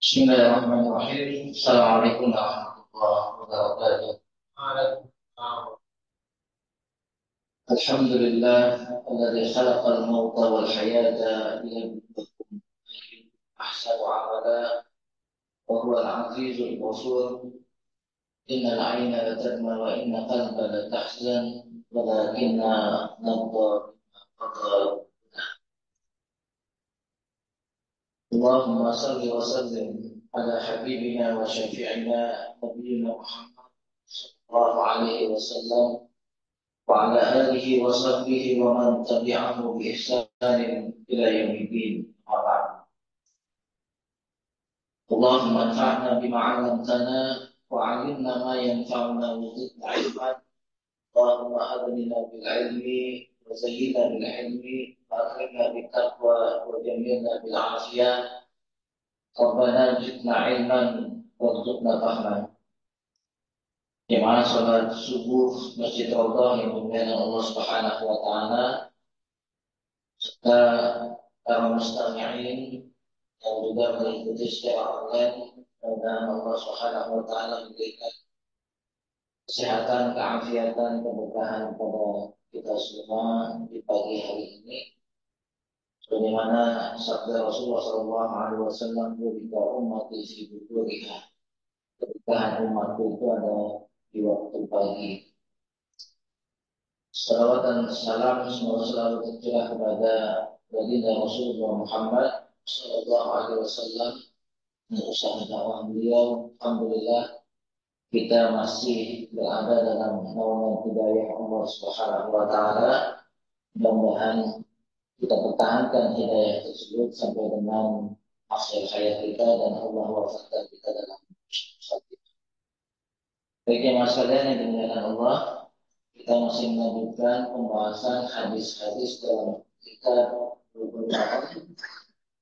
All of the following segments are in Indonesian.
Bismillahirrahmanirrahim. Assalamualaikum warahmatullahi wabarakatuh. Alhamdulillah alladzi khalaqal mauta wal hayata liyabluwakum ayyukum ahsanu amala wa huwal azizul ghafur. Innal 'ayna la tadma wa inna qalba la tahzan walakinna nadha bima. Allahumma salli wa sallim ala habibina wa syafi'ina nabiyina Muhammad sallallahu alaihi wasallam wa ala alihi wa sahbihi wa man tabi'ahu bi ihsanin ila yaumiddin. Allahumma anfa'na bima 'allamtana wa 'allimna ma yanfa'una wa zidna 'ilman. Allahumma aghnina bil 'ilmi wa zayyinna bil 'ilmi wa akrimna bit taqwa wa jamilna bil 'afiyah. Rabbana zidna 'ilman warzuqna fahman. Jemaah salat subuh Masjid Raudhah yang dimuliakan Allah Subhanahu wa taala, serta para mustami'in yang juga mengikuti secara online, dan Allah Subhanahu wa taala memberikan kesehatan, keafiatan, keberkahan kepada kita semua di pagi hari ini. Sebagaimana sabda Rasulullah SAW, "Bika ummati fi bukuriha." Keberkahan umatku itu ada di waktu pagi. Salawat dan salam semoga selalu tercurah kepada baginda Rasulullah Muhammad Sallallahu Alaihi Wasallam dan usaha dakwah beliau. Alhamdulillah kita masih berada dalam naungan hidayah Allah Subhanahu Wa Taala. Mudah-mudahan kita pertahankan hidayah tersebut sampai dengan akhir hayat kita dan Allah wafatkan kita dalam satu. Baik jemaah sekalian yang dimuliakan Allah, kita masih melanjutkan pembahasan hadis-hadis dalam kitab Bulughul Maram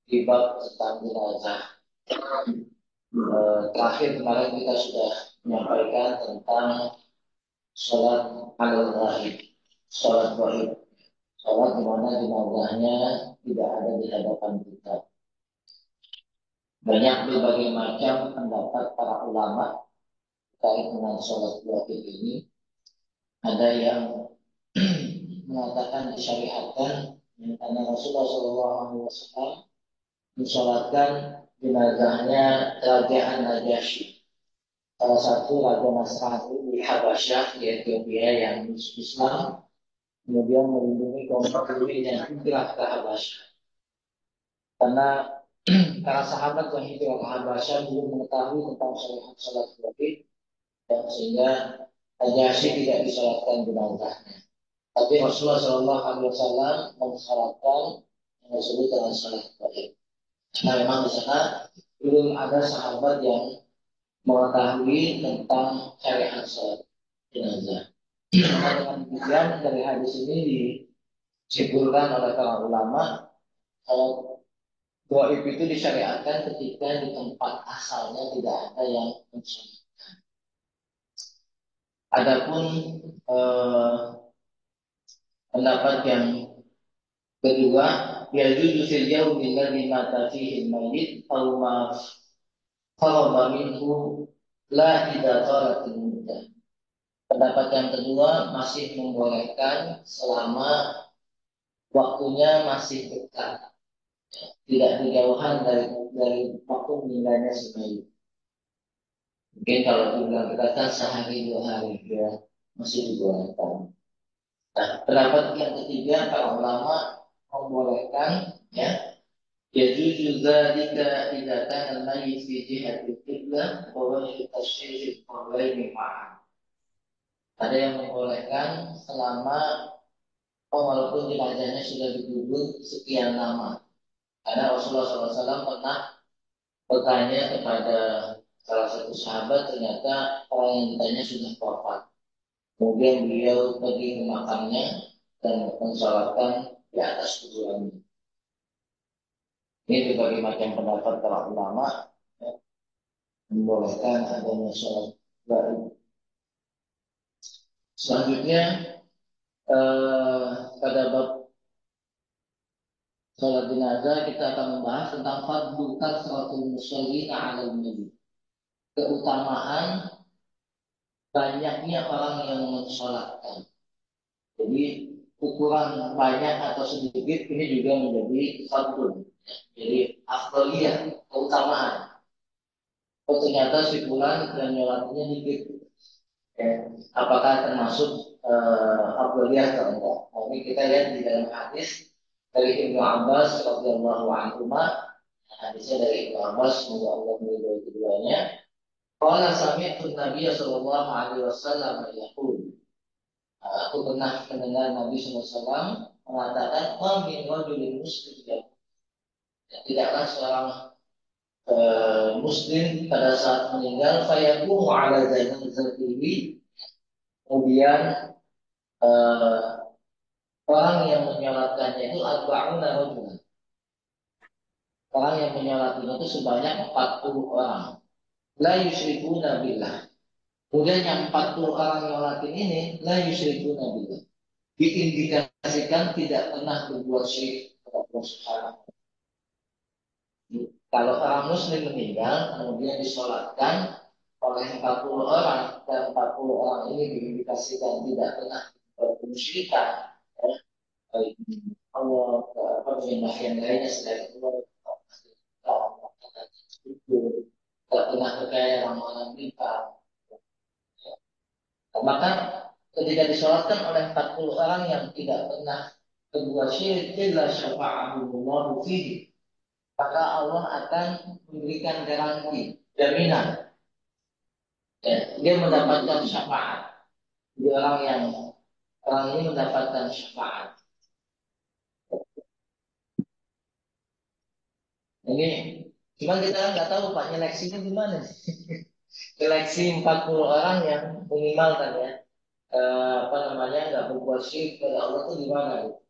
di bab tentang jenazah. Terakhir kemarin kita sudah menyampaikan tentang sholat al-ghaib, sholat gaib, sholat di mana jenazahnya tidak ada di hadapan kita. Banyak berbagai macam pendapat para ulama terkait dengan sholat gaib ini. Ada yang mengatakan disyariatkan karena Rasulullah SAW mensolatkan jenazahnya Raja An-Najasyi, salah satu raja Nasrani di Habasyah di Ethiopia yang Islam, kemudian melindungi kaum muslimin yang hijrah ke Habasyah. Karena para sahabat yang hijrah ke Habasyah belum mengetahui tentang syariat salat gaib, dan sehingga Najasyi tidak disolatkan jenazahnya. Tapi Rasulullah SAW mensalatkan yang disebut dengan salat gaib. Nah, memang di sana belum ada sahabat yang mengetahui tentang syariat salat jenazah. Nah, dengan demikian dari hadis ini disimpulkan oleh para ulama kalau gaib itu disyariatkan ketika di tempat asalnya tidak ada yang mensunatkan. Adapun pendapat yang kedua, yajuzu fil yaumi alladhi mata fihi al-mayyit aw ma farada minhu la idza tarat al-muddah. Pendapat yang kedua masih membolehkan selama waktunya masih dekat, tidak berjauhan dari waktu meninggalnya si bayi. Mungkin kalau dibilang dekat kan sehari dua hari ya masih dibolehkan. Nah, pendapat yang ketiga para ulama membolehkan ya yajuzu dzalika idza kana al-mayyit fi jihati qiblah wa wajhu tasyrif qabrayn ma'an. Ada yang membolehkan selama walaupun jenazahnya sudah dikubur sekian lama. Karena Rasulullah SAW pernah bertanya kepada salah satu sahabat, ternyata orang yang ditanya sudah wafat. Kemudian beliau pergi ke makamnya dan mensolatkan di atas kuburannya. Ini berbagai macam pendapat para ulama ya, membolehkan adanya sholat gaib. Selanjutnya pada bab sholat jenazah kita akan membahas tentang fadlu kasratul musallina 'alal nabi. Keutamaan banyaknya orang yang mensolatkan. Jadi ukuran banyak atau sedikit ini juga menjadi fadlu. Jadi afdaliyah, keutamaan. Oh ternyata si fulan dan nyolatinya dikit. Ya. Apakah termasuk afdaliyah atau enggak? Nah, ini kita lihat di dalam hadis dari Ibnu Abbas radhiyallahu anhu. Hadisnya dari Ibnu Abbas, semoga Allah meridhai keduanya. Qala sami'tu Nabiy sallallahu alaihi wasallam yaqul. Aku pernah mendengar Nabi SAW mengatakan, "Ma min rajulin muslim." Tidaklah seorang muslim pada saat meninggal fayaqumu ala janazatihi, kemudian eh, orang yang menyolatkannya itu arba'una rajulan. Orang yang menyolatkannya itu sebanyak 40 orang. La yusyrikuna billah. Kemudian yang 40 orang nyolatin ini la yusyrikuna billah. Diindikasikan tidak pernah berbuat syirik kepada Allah Subhanahu. Kalau orang muslim meninggal kemudian disolatkan oleh 40 orang dan 40 orang ini diindikasikan tidak pernah bermusyrikan, ya, baik Allah penyembah yang lainnya selain Allah, tidak pernah percaya ramalan kita, maka ketika disolatkan oleh 40 orang yang tidak pernah berbuat syirik illa syafa'ahumullahu fihi, maka Allah akan memberikan garansi jaminan, ya, dia mendapatkan syafaat. Jadi orang ini mendapatkan syafaat. Ini cuma kita nggak tahu Pak nyeleksinya gimana sih. Seleksi 40 orang yang minimal kan ya, apa namanya, nggak berbuat syirik kepada Allah itu gimana gitu.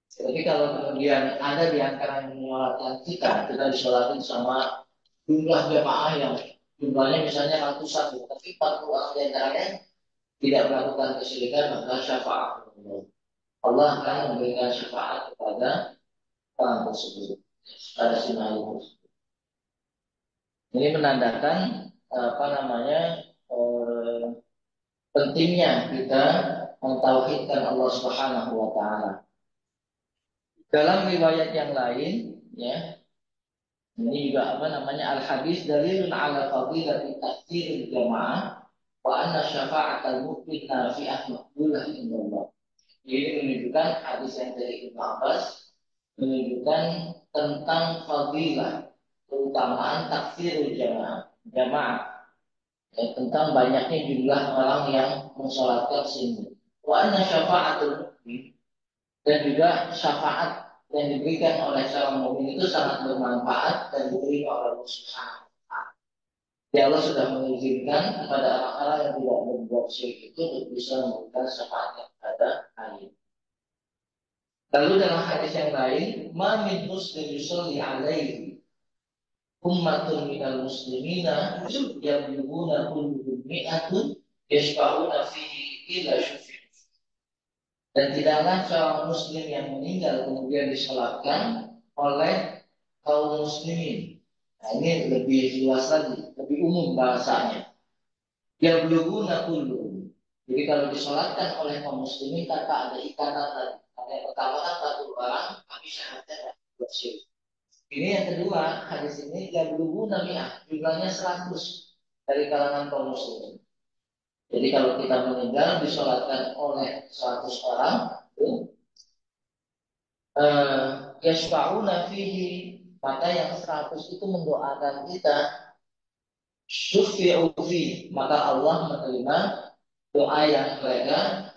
Tapi kalau kemudian ada di antara yang menyolatkan kita disolatin sama jumlah jamaah yang jumlahnya misalnya ratusan, tapi 40 orang di antaranya tidak melakukan kesyirikan, maka syafaat Allah akan memberikan syafaat kepada orang tersebut pada sinar itu. Ini menandakan apa namanya, eh, pentingnya kita mentauhidkan Allah Subhanahu wa taala. Dalam riwayat yang lain, ya, ini juga apa namanya, al hadis dalilun ala fadilati takfiril jamaah wa anna syafa'atal mu'min nafi'ah maqbulah indallah. Ini menunjukkan hadis yang dari Ibnu Abbas menunjukkan tentang fadilah, keutamaan takfirul jamaah, ya, tentang banyaknya jumlah orang yang mensolatkan sini. Wa anna syafa'atul mu'min, dan juga syafaat yang diberikan oleh seorang mukmin itu sangat bermanfaat dan diterima oleh Allah Subhanahu wa taala. Ya Allah sudah mengizinkan kepada orang-orang yang tidak berbuat syirik itu untuk bisa memberikan syafaatnya kepada kalian. Lalu dalam hadis yang lain, ma min muslim yusalli alaihi ummatun minal muslimina yabluguna kulluhum mi'atun yashfa'una fihi ila syufi'. Dan tidaklah seorang muslim yang meninggal kemudian disolatkan oleh kaum muslimin. Nah, ini lebih luas lagi, lebih umum bahasanya. Yabluguna kulluhum. Jadi kalau disolatkan oleh kaum muslimin tanpa ada ikatan tadi. Karena yang pertama kan 40 orang, tapi syaratnya tidak buat syirik. Ini yang kedua, hadis ini yabluguna mi'ah, jumlahnya 100 dari kalangan kaum muslimin. Jadi kalau kita meninggal disolatkan oleh 100 orang, yashfa'una fihi, maka yang 100 itu mendoakan kita, syufi'u fihi, maka Allah menerima doa yang mereka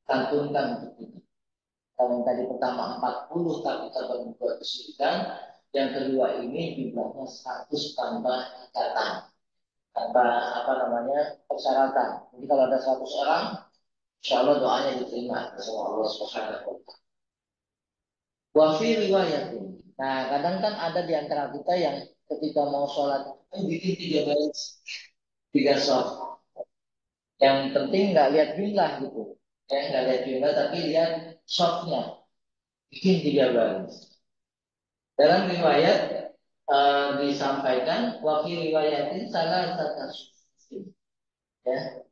cantumkan untuk kita. Kalau yang tadi pertama 40 tapi kita berbuat kesyirikan, yang kedua ini jumlahnya 100 tanpa ikatan, tanpa apa namanya, persyaratan. Jadi kalau ada 100 orang, insya Allah doanya diterima sama Allah Subhanahu wa taala. Wa fi riwayatin. Nah, kadang kan ada di antara kita yang ketika mau sholat bikin 3 baris, 3 shot. Yang penting nggak lihat jumlah gitu, ya nggak lihat jumlah tapi lihat shotnya, bikin 3 baris. Dalam riwayat disampaikan wakil riwayatin salah satu ya.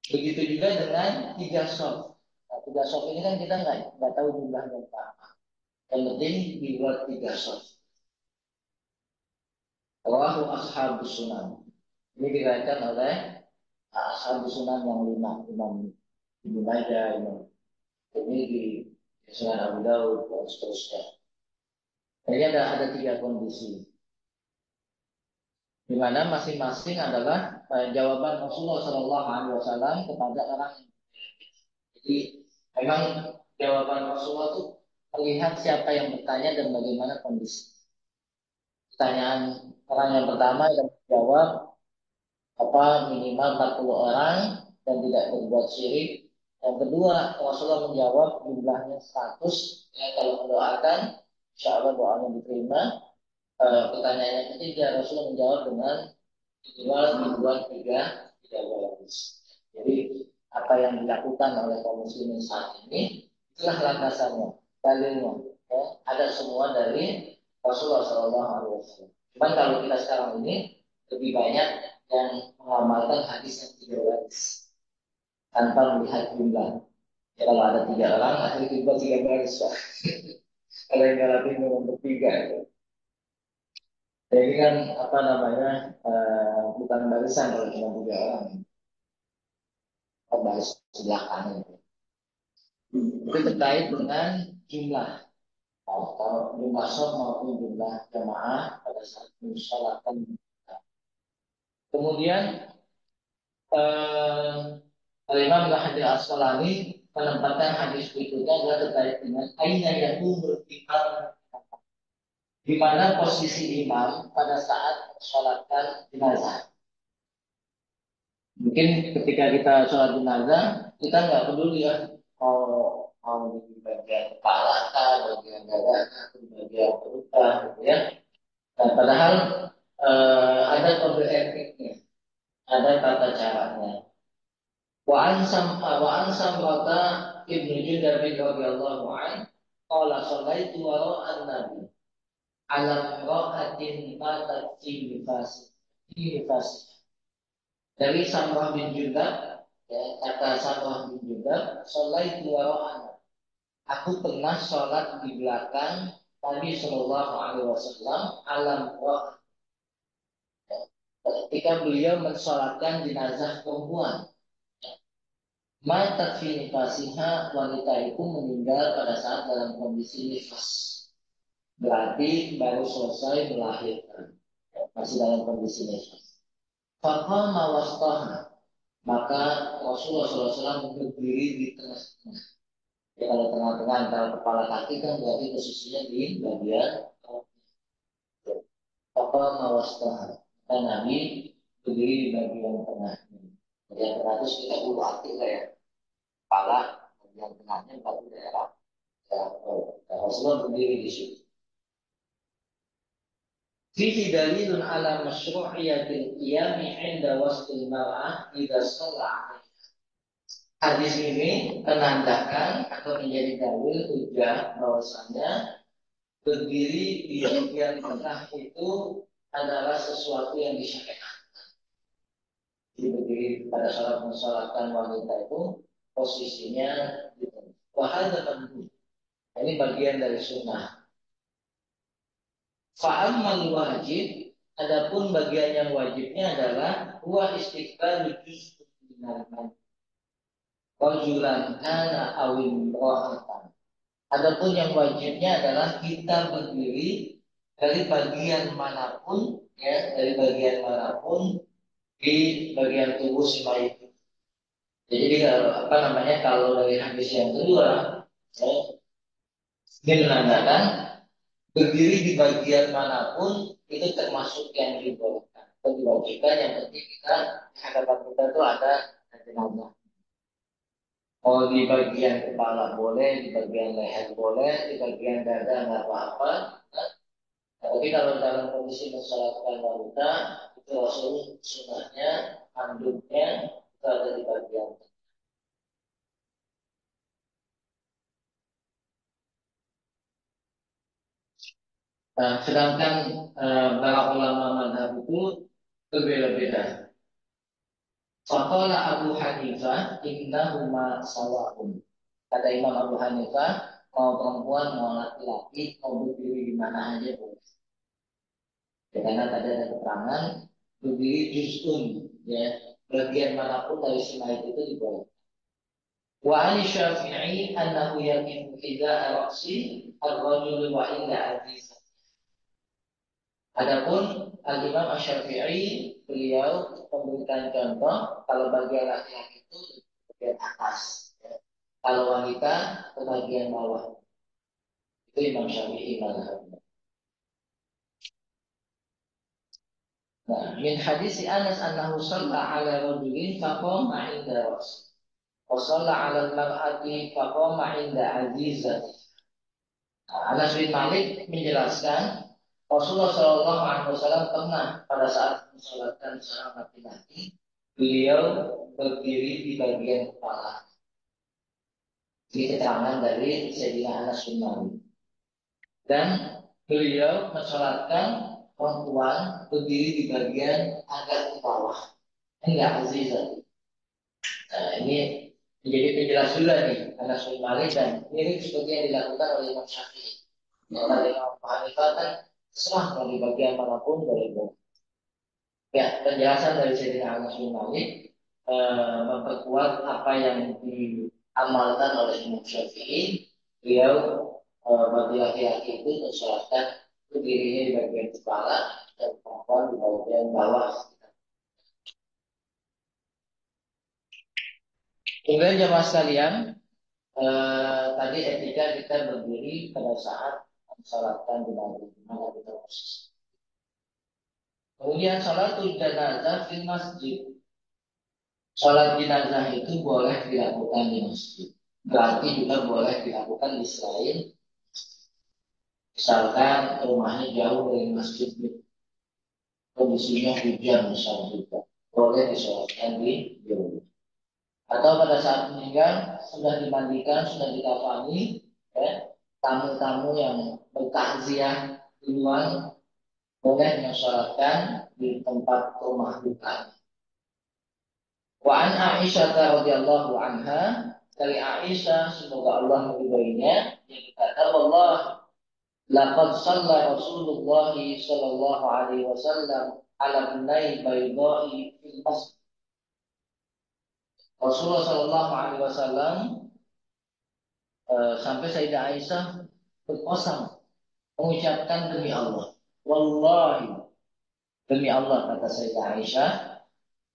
Begitu juga dengan tiga soft. Nah, tiga soft ini kan kita nggak tahu jumlahnya berapa. Yang penting dibuat tiga soft. Rawahu ashabus sunan. Ini diriwayatkan oleh ashabus sunan yang lima, Imam Ibnu Majah, Imam Tirmidzi, Sunan Abu Daud dan seterusnya. Jadi ada tiga kondisi, di mana masing-masing adalah jawaban Rasulullah Shallallahu Alaihi Wasallam kepada orang yang. Jadi memang jawaban Rasulullah itu melihat siapa yang bertanya dan bagaimana kondisi. Pertanyaan orang yang pertama yang menjawab apa minimal 40 orang dan tidak berbuat syirik. Yang kedua Rasulullah menjawab jumlahnya 100 ya, kalau mendoakan insya Allah doanya diterima. Pertanyaan yang ketiga Rasulullah menjawab dengan minimal ribuan tiga bagus. Jadi apa yang dilakukan oleh kaum muslimin saat ini itulah landasannya, dalilnya. Ya, ada semua dari Rasulullah SAW. Cuman kalau kita sekarang ini lebih banyak yang mengamalkan hadis yang tiga baris tanpa melihat jumlah. Ya, kalau ada tiga orang, akhirnya kita tiga baris. Kalau yang ngalamin nomor bertiga. Ya. Ini kan apa namanya bukan barisan kalau cuma tiga orang. Baris sebelah kanan. Itu terkait dengan jumlah. Kalau jumlah sholat maupun jumlah jamaah pada saat mensolatkan. Kemudian Imam Al-Hajar Asqalani menempatkan hadis berikutnya adalah terkait dengan aina yang bertikar di mana posisi imam pada saat mensolatkan jenazah. Mungkin ketika kita sholat jenazah, kita nggak peduli ya mau mau di bagian kepala atau bagian dada atau bagian perut gitu ya. Nah, padahal ada kode etiknya, ada tata caranya. Wa an rata ibnu Jundar bin radhiyallahu an qala sallaitu wara'an nabi ala ra'atin matat fi nifas. Dari Samrah bin Jundar, ya, kata Samrah bin Jundar, sholaitu wara'an. Aku pernah sholat di belakang Nabi Shallallahu Alaihi Wasallam alam roh ketika beliau mensolatkan jenazah perempuan. Mata finifasiha wanita itu meninggal pada saat dalam kondisi nifas. Berarti baru selesai melahirkan. Masih dalam kondisi nifas. Faqama wastaha. Maka Rasulullah SAW berdiri di tengah-tengah. Ya, kalau tengah-tengah antara kepala kaki kan berarti posisinya di bagian Faqama wastaha. Dan Nabi berdiri di bagian tengah. Bagian tengah itu kita ulu hati lah ya. Kepala bagian tengahnya baru daerah. Rasulullah berdiri di situ. Fihi dalilun ala masyru'iyatil qiyami 'inda wasfil mar'ah idza shalla. Hadis ini menandakan atau menjadi dalil hujah bahwasanya berdiri di bagian tengah itu adalah sesuatu yang disyariatkan. Jadi berdiri pada saat mensolatkan wanita itu posisinya di tengah. Wahada penting. Ini bagian dari sunnah. Fa'amal wajib, adapun bagian yang wajibnya adalah huwa istiqbal juz'un minal majid. Rajulan kana awim rohatan. Adapun yang wajibnya adalah kita berdiri dari bagian manapun, ya, dari bagian manapun di bagian tubuh si mayit. Jadi kalau apa namanya kalau dari hadis yang kedua, ya, ini menandakan berdiri di bagian manapun itu termasuk yang dibolehkan atau diwajibkan. Yang penting kita di hadapan kita itu ada jenazah. Mau di bagian kepala boleh, di bagian leher boleh, di bagian dada nggak apa-apa. Nah, tapi kalau dalam kondisi mensolatkan wanita itu Rasul sunahnya, handuknya itu ada di bagian. Sedangkan para ulama mazhab itu berbeda-beda. Faqala Abu Hanifah innahuma sawa'un. Kata Imam Abu Hanifah, mau perempuan mau laki-laki mau berdiri di mana aja boleh. Ya, karena tadi ada keterangan berdiri juz'un, ya bagian manapun dari semai itu diboleh. Wa an Syafi'i annahu yaqifu idza ra'si ar-rajul wa illa aziz. Adapun Al-Imam Asy-Syafi'i beliau memberikan contoh kalau bagian laki-laki itu di bagian atas, ya. Kalau wanita ke bagian bawah. Itu Imam Syafi'i mazhabnya. Nah, min hadis Anas annahu shalla ala rajulin faqama 'inda ra'si. Wa shalla 'ala al-mar'ati faqama 'inda 'azizati. Nah, Anas bin Malik menjelaskan Rasulullah Shallallahu Alaihi Wasallam pernah pada saat mensolatkan seorang laki-laki, beliau berdiri di bagian kepala. Ini keterangan dari Sayyidina Anas bin Malik. Dan beliau mensolatkan perempuan berdiri di bagian agak ke bawah. Enggak azizah. Nah, ini menjadi penjelas juga nih Anas bin Malik dan mirip seperti yang dilakukan oleh Imam Syafi'i. Oleh Imam Hanifah kan serah mau di bagian manapun boleh. Ya, penjelasan dari Sayyidina Anas bin Malik memperkuat apa yang diamalkan oleh Imam Syafi'i. Beliau bagi laki-laki itu mensolatkan dirinya di bagian kepala dan perempuan di bagian bawah. Kemudian jemaah sekalian, tadi etika kita berdiri pada saat mensolatkan di mana kita posisi. Kemudian sholatul janazah di masjid. Sholat jenazah itu boleh dilakukan di masjid. Berarti juga boleh dilakukan di selain, misalkan rumahnya jauh dari masjid, kondisinya hujan misalnya juga, boleh disolatkan di rumah. Atau pada saat meninggal sudah dimandikan, sudah dikafani, ya, tamu-tamu yang bertakziah duluan boleh mensolatkan di tempat rumah duka. Wa an Aisyah radhiyallahu anha, dari Aisyah semoga Allah meridainya, dia berkata, "Allah laqad shalla Rasulullah sallallahu alaihi wasallam ala bunai baydai fil masjid." Rasulullah sallallahu alaihi wasallam sampai Sayyidah Aisyah berkosam mengucapkan demi Allah. Wallahi, demi Allah kata Sayyidah Aisyah,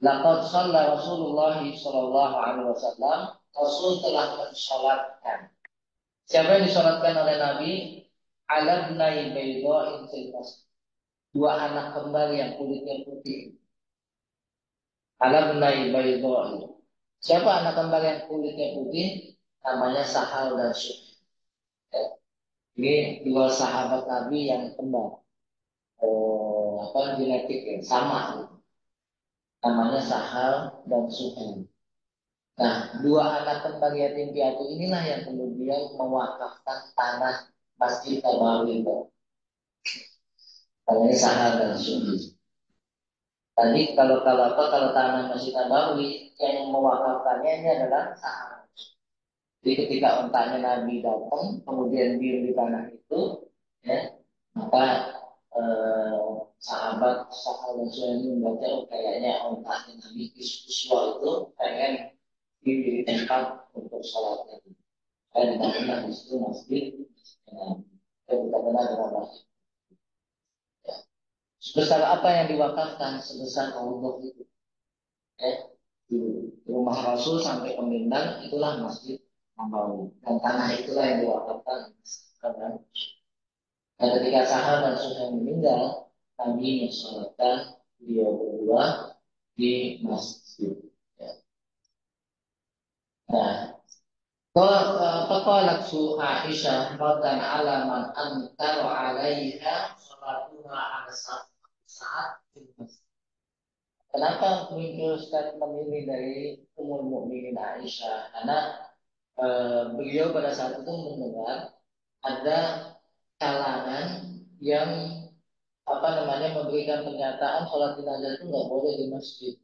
laqad shalla Rasulullah sallallahu alaihi wasallam, Rasul telah mensolatkan. Siapa yang disolatkan oleh Nabi? Ala bnai baydha'in fil masjid. Dua anak kembar yang kulitnya putih. Ala bnai baydha'in. Siapa anak kembar yang kulitnya putih? Namanya Sahal dan Syuh. Ini dua sahabat Nabi yang kembar. Genetik ya, sama. Namanya Sahal dan Suhail. Nah, dua anak kembar yatim piatu inilah yang kemudian mewakafkan tanah Masjid Nabawi itu. Namanya Sahal dan Suhail. Tadi kalau tanah Masjid Nabawi yang mewakafkannya ini adalah Sahal. Jadi ketika untaknya Nabi datang, kemudian diem di tanah itu, ya, maka sahabat Sahal dan Suhail ini membaca, oh, kayaknya untaknya Nabi Kiswa itu pengen di tempat untuk sholatnya. Saya tidak pernah di situ masjid, saya tidak pernah dengan masjid. Ya. Sebesar apa yang diwakafkan sebesar Allah itu. Ya. Di rumah Rasul sampai ke Minang itulah masjid Nabawi dan tanah itulah yang diwakafkan. Karena ketika Sahal dan Suhail meninggal, kami mensolatkan beliau berdua di masjid. Ya. Nah, فقالت عائشة ردا على من أنكر عليها صلاتها على saat Kenapa muncul statement ini dari Ummul Mukminin Aisyah? Karena beliau pada saat itu mendengar ada kalangan yang memberikan pernyataan sholat jenazah itu nggak boleh di masjid.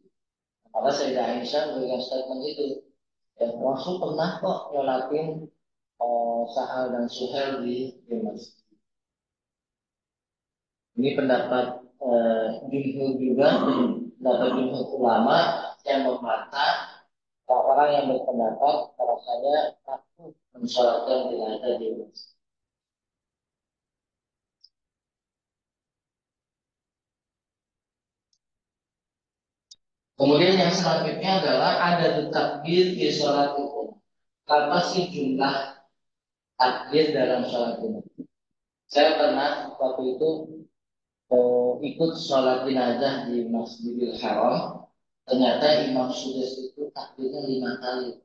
Maka Sayyidah Aisyah memberikan statement itu. Dan Rasul pernah kok nyolatin Sahal dan Suhail di masjid. Ini pendapat jumhur juga, pendapat jumhur ulama yang membantah orang yang berpendapat kalau saya takut mensolatkan jenazah di masjid. Kemudian yang selanjutnya adalah ada takbir di sholat itu. Apa sih jumlah takbir dalam sholat ini? Saya pernah waktu itu ikut sholat jenazah di Masjidil Haram. Ternyata Imam Sudais itu takbirnya 5 kali.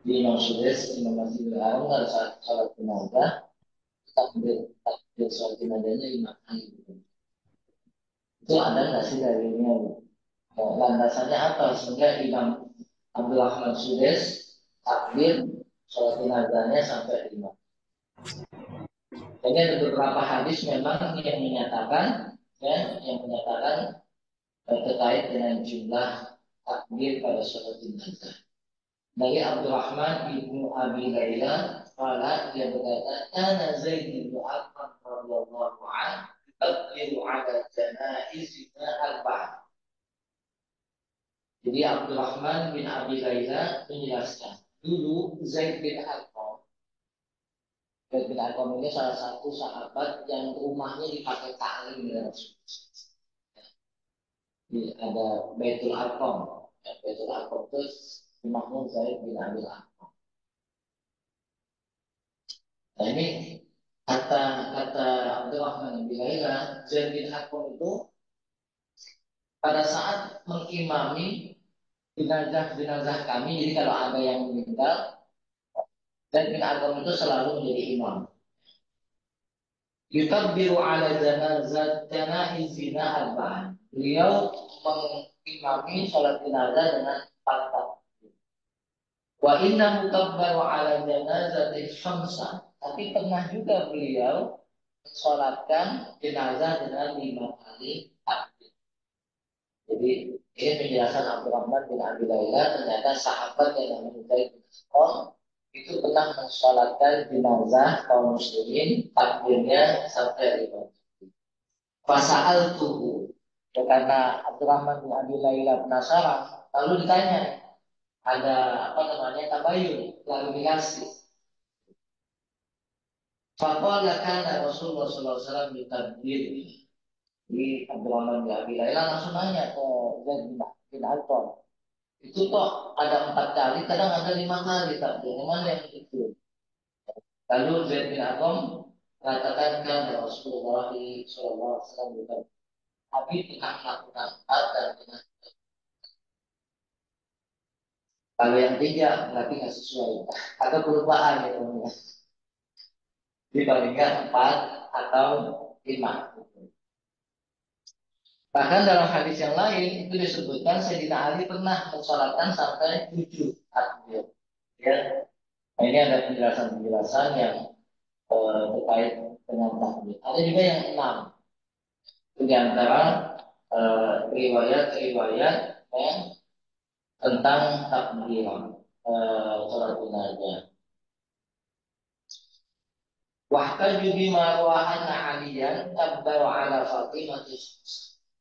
Di Imam Sudais, Imam Masjidil Haram pada saat sholat jenazah, takbir sholat jenazahnya 5 kali. Itu ada nggak sih dalilnya? Landasannya apa sehingga Imam Abdul Rahman Sudais takbir sholat jenazahnya sampai 5? Jadi ada beberapa hadis memang yang menyatakan terkait dengan jumlah takbir pada sholat jenazah. Dari Abdurrahman ibnu Abi Laila, kala dia berkata, "Kana Zaid bin Arqam radhiyallahu anhu takbiru ala janaizina arba'ah." Jadi Abdurrahman bin Abi Laila menjelaskan, dulu Zaid bin Arqam, ini salah satu sahabat yang rumahnya dipakai taklim oleh Rasulullah. Ada Baitul Arqam. Baitul Arqam itu rumahnya Zaid bin Abi Arqam. Nah ini kata Abdurrahman bin Laila, Zaid bin Arqam itu pada saat mengimami jenazah kami, jadi kalau ada yang meninggal, Zaid bin Arqam itu selalu menjadi imam. Yutabbiru ala janaizina arba'an. Beliau mengimami sholat jenazah dengan 4 takbir. Wa inna mutabbaru ala janazati khamsa. Tapi pernah juga beliau mensolatkan jenazah dengan 5 kali takbir. Jadi ini penjelasan Abdurrahman bin Abi Laila, ternyata sahabat yang namanya Zaid bin Arqam itu pernah mensolatkan jenazah kaum muslimin takbirnya sampai 5. Fasa'al tuhu. Ya, karena Abdurrahman bin Abi Laila penasaran, lalu ditanya, ada tabayun, klarifikasi. Faqala kana Rasulullah sallallahu alaihi wasallam yukabbir. Jadi Abdurrahman bin Abi Laila langsung nanya ke Zaid bin Arqam. Itu kok ada 4 kali, kadang ada 5 kali takbir. Mana yang itu? Lalu Zaid bin Arqam mengatakan kan Rasulullah sallallahu alaihi wasallam yukabbir. Nabi pernah melakukan hal dan pernah. Kalau yang 3 berarti nggak sesuai. Atau kelupaan ya. Jadi paling nggak 4 atau 5. Bahkan dalam hadis yang lain itu disebutkan Sayyidina Ali pernah mensolatkan sampai 7 takbir. Ya, nah, ini ada penjelasan-penjelasan yang terkait dengan takbir. Ada juga yang 6. Itu diantara riwayat-riwayat yang tentang takbir sholat jenazah. Wahtaju bima rawahan Aliyan tabbaru ala Fatimah.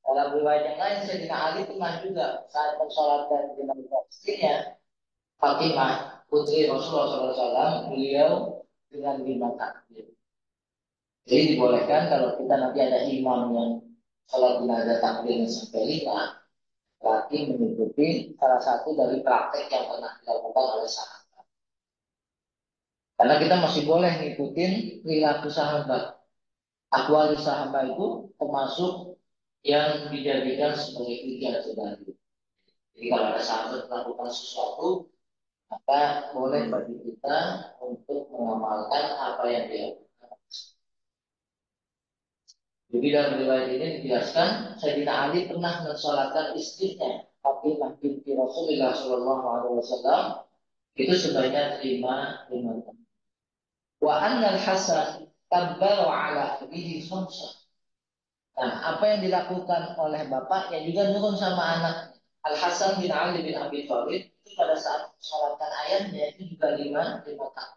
Dalam riwayat yang lain Sayyidina Ali pernah juga saat mensolatkan jenazah istrinya Fatimah putri Rasulullah SAW, beliau dengan 5 takbir. Jadi dibolehkan kalau kita nanti ada imam yang sholat jenazah takbirnya sampai 5, berarti mengikuti salah satu dari praktek yang pernah dilakukan oleh sahabat. Karena kita masih boleh ngikutin perilaku sahabat. Akwal sahabat itu termasuk yang dijadikan sebagai hujjah tadi. Jadi kalau ada sahabat melakukan sesuatu, maka boleh bagi kita untuk mengamalkan apa yang dia lakukan. Jadi dalam riwayat ini dijelaskan, Sayyidina Ali pernah mensolatkan istrinya, Fatimah binti Rasulullah Shallallahu Alaihi Wasallam itu sebanyak 5 kali. Wa annal Hasan Kabbaru ala abihi khamsah. Nah, apa yang dilakukan oleh bapaknya juga nurun sama anak. Al Hasan bin Ali bin Abi Thalib itu pada saat mensolatkan ayahnya itu juga lima takbir.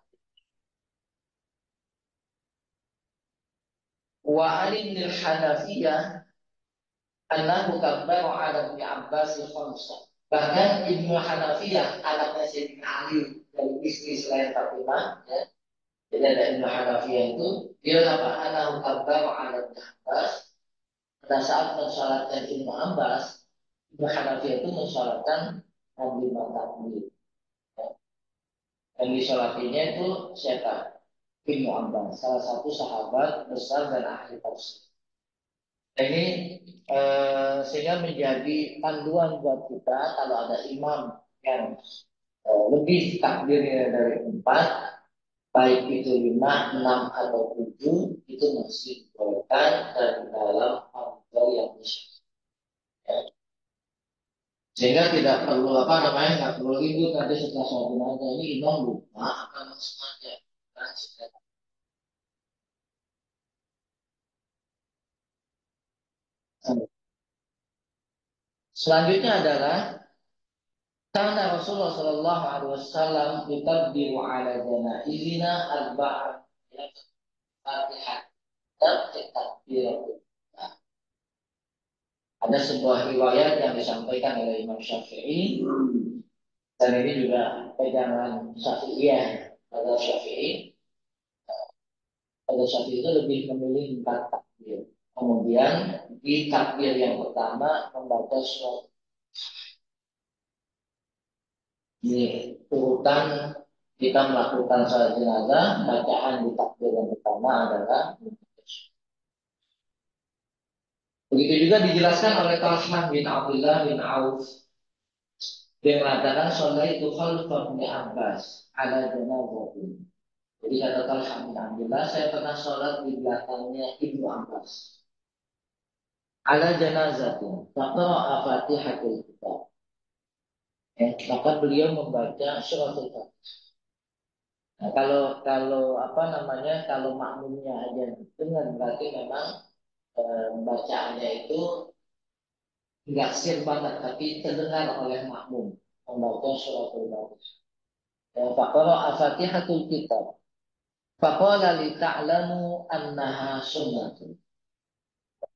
Wa Ali bin Hanafiyah annahu kabbaru ala Ibnu Abbas khamsah. Bahkan Ibnu Hanafiyah anaknya Sayyidina Ali dari istri selain Fatimah, ya. Jadi ada Ibnu Hanafiyah itu dia apa? Annahu kabbaru ala Ibnu Abbas. Pada saat mensolatkan Ibnu Abbas, Ibnu Hanafiyah itu mensolatkan lima takbir. Yang disolatinya itu siapa? Ibnu Abbas, salah satu sahabat besar dan ahli tafsir. Ini sehingga menjadi panduan buat kita kalau ada imam yang lebih takbirnya dari empat, baik itu lima, enam atau tujuh, itu masih dibolehkan dan dalam panduan yang besar. Ya. Sehingga tidak perlu apa namanya, nggak perlu ribut nanti setelah sholat jenazah ini imam lupa akan sengaja. Nah, selanjutnya adalah karena Rasulullah Shallallahu Alaihi Wasallam yutabbiru ala janaizina arba'an Fatihah dan takbir. Nah, ada sebuah riwayat yang disampaikan oleh Imam Syafi'i dan ini juga pegangan Syafi'iyah. Pada Syafi'i, pada Syafi'i itu lebih memilih empat takbir. Kemudian di takbir yang pertama membaca surat. Ini urutan kita melakukan salat jenazah, bacaan di takbir yang pertama adalah begitu juga dijelaskan oleh Talha bin Abdullah bin Auf. Dia mengatakan sholat itu khalfah bin Abbas ala jenazah. Jadi kata Talha bin Abdullah, saya pernah sholat di belakangnya Ibnu Abbas ala jenazah. Faqra'a Fatihatul Kitab. Maka beliau membaca surat Al-Fatihah. Nah, kalau apa namanya, kalau makmumnya aja dengar berarti memang bacaannya itu nggak sir banget, tapi terdengar oleh makmum membaca surat Al-Fatihah. Faqara al-Fatihatul Kitab. Faqala li ta'lamu annaha sunnatun.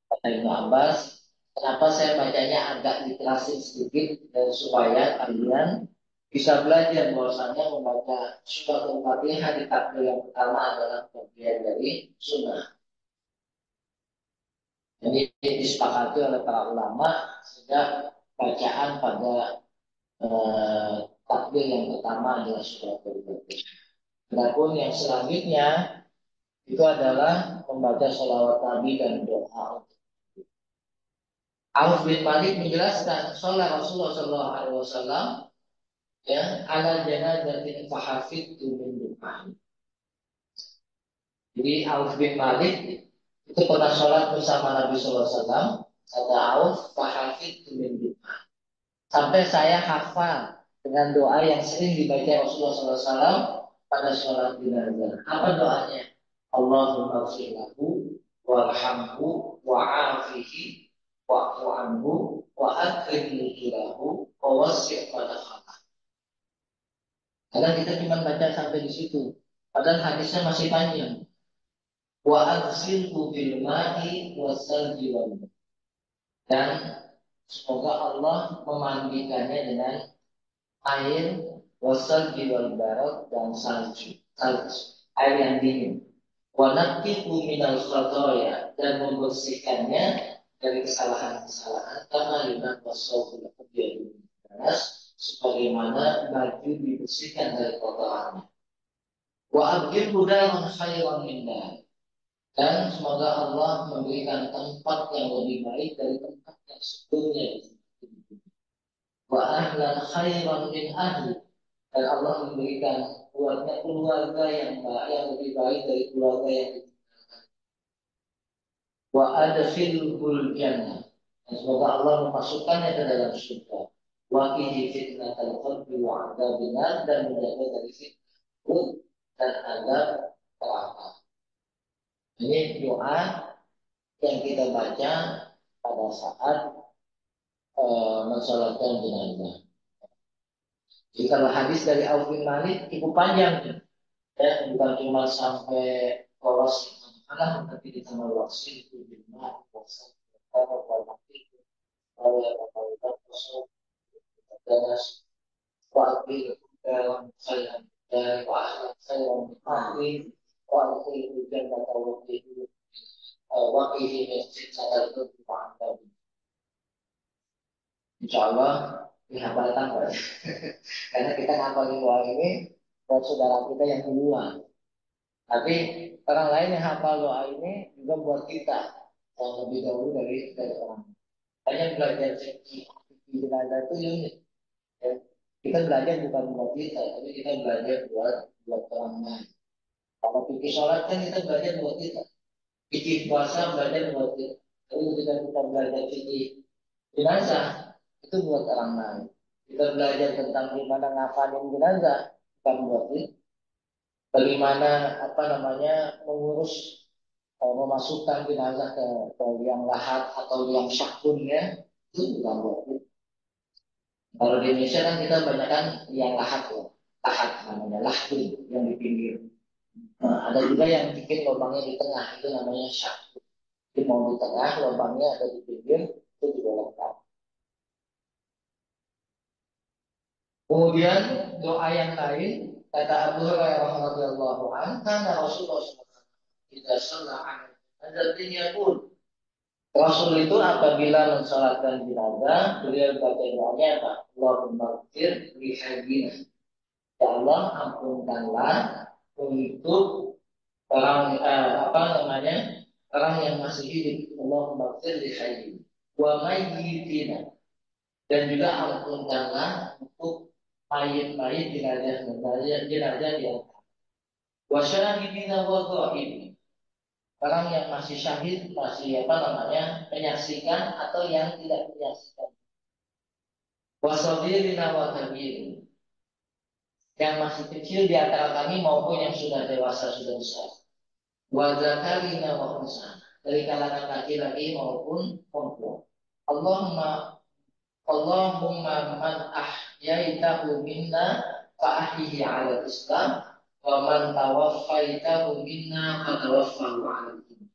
Kata Ibnu Abbas, kenapa saya bacanya agak dikerasin sedikit supaya kalian bisa belajar bahwasanya membaca surat Al-Fatihah di takbir yang pertama adalah bagian dari sunnah. Jadi disepakati oleh para ulama sehingga bacaan pada eh, takbir yang pertama adalah surat Al-Fatihah. Adapun yang selanjutnya itu adalah membaca sholawat Nabi dan doa. Auf bin Malik menjelaskan sholat Rasulullah SAW ya ala janazatin fahafidtu min du'ain. Jadi Auf bin Malik itu pernah sholat bersama Nabi SAW. Kata Auf, fahafidtu min du'ain. Sampai saya hafal dengan doa yang sering dibaca Rasulullah SAW pada sholat jenazah. Apa doanya? Allahumma ghfirlahu warhamhu wa'afihi wa'fu anhu wa akrim nuzulahu wa wasi' madakhalah. Karena kita cuma baca sampai di situ. Padahal hadisnya masih panjang. Wa adkhilhu bil ma'i wasalji wal. Dan semoga Allah memandikannya dengan air wasal wal barad dan salju, air yang dingin. Wa naqihu minal khataaya, dan membersihkannya dari kesalahan-kesalahan karena yunan wasawul abyadu panas, sebagaimana baju dibersihkan dari kotorannya. Wa abdilhu daran khairan min dar, dan semoga Allah memberikan tempat yang lebih baik dari tempat yang sebelumnya. Wa ahlan khairan min ahli, dan Allah memberikan buatnya keluarga yang lebih baik dari keluarga yang ditinggalkan. Wa adkhilhul jannah, dan semoga Allah memasukkannya ke dalam surga. Wa qihi fitnatal qabri wa adzabinar, dan menjaga dari fitnah dan azab neraka. Ini doa yang kita baca pada saat mensolatkan jenazah. Jadi kalau hadis dari Auf bin Malik cukup panjang, ya, bukan cuma sampai polos anak, tapi ditambah waktu itu jumlah puasa kalau mati kalau dan wakil dalam saya dan wahai saya wakil wakil dan kata wakil wakil masjid saya itu dipandang. Insya Allah dihafalkan Pak. Karena kita ngapalin doa ini buat saudara kita yang duluan. Tapi orang lain yang hafal doa ini juga buat kita yang lebih dahulu dari orang. Hanya belajar di jenazah itu unik. Ya. Kita belajar bukan buat kita, tapi kita belajar buat orang lain. Kalau pikir sholat kan kita belajar buat kita. Pikir puasa belajar buat kita. Tapi ketika kita belajar fikih jenazah itu buat orang lain. Kita belajar tentang gimana ngafalin jenazah bukan buat kita. Bagaimana apa namanya mengurus memasukkan jenazah ke liang lahat atau liang syahkunnya itu bukan buat kita. Kalau di Indonesia kan kita banyak kan liang lahat ya, lahat namanya lahkun yang di pinggir. Nah, ada juga yang bikin lubangnya di tengah itu namanya syahkun. Jadi mau di tengah lubangnya ada di pinggir itu juga lengkap. Kemudian doa yang lain kata Abu Hurairah radhiyallahu anhu karena Rasulullah SAW tidak salah ada pun Rasul itu apabila mensolatkan jenazah beliau baca doanya apa? Allahumma ighfir li hayyina. Ya Allah ampunkanlah untuk orang apa namanya orang yang masih hidup. Allahumma ighfir li hayyina wa mayyitina dan juga ampunkanlah untuk mayit-mayit jenazah yang wasyahidina wa ghaib orang yang masih syahid masih apa namanya menyaksikan atau yang tidak menyaksikan wasabirina wa kabirin yang masih kecil di antara kami maupun yang sudah dewasa sudah besar wa zakarina wa unsa dari kalangan laki-laki maupun perempuan Allahumma Allahumma man ahyaitahu minna fa ahyihi 'ala islam wa man tawaffaitahu minna fa tawaffahu 'ala iman.